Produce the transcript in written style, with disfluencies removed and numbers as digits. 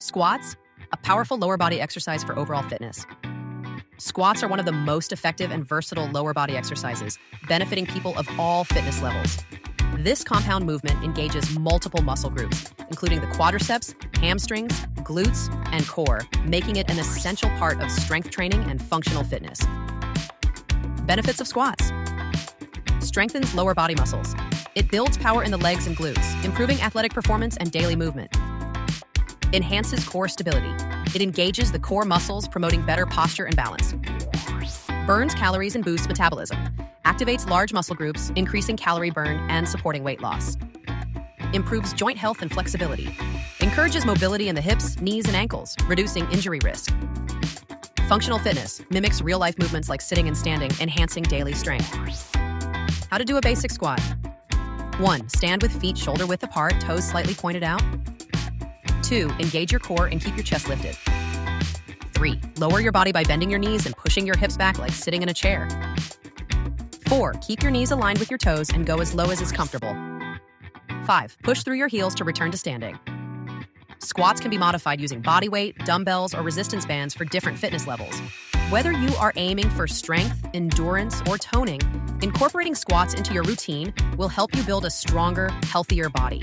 Squats, a powerful lower body exercise for overall fitness. Squats are one of the most effective and versatile lower body exercises, benefiting people of all fitness levels. This compound movement engages multiple muscle groups, including the quadriceps, hamstrings, glutes, and core, making it an essential part of strength training and functional fitness. Benefits of squats. Strengthens lower body muscles. It builds power in the legs and glutes, improving athletic performance and daily movement. Enhances core stability. It engages the core muscles, promoting better posture and balance. Burns calories and boosts metabolism. Activates large muscle groups, increasing calorie burn and supporting weight loss. Improves joint health and flexibility. Encourages mobility in the hips, knees, and ankles, reducing injury risk. Functional fitness. Mimics real-life movements like sitting and standing, enhancing daily strength. How to do a basic squat. 1. Stand with feet shoulder-width apart, toes slightly pointed out. 2. Engage your core and keep your chest lifted. 3. Lower your body by bending your knees and pushing your hips back like sitting in a chair. 4. Keep your knees aligned with your toes and go as low as is comfortable. 5. Push through your heels to return to standing. Squats can be modified using body weight, dumbbells, or resistance bands for different fitness levels. Whether you are aiming for strength, endurance, or toning, incorporating squats into your routine will help you build a stronger, healthier body.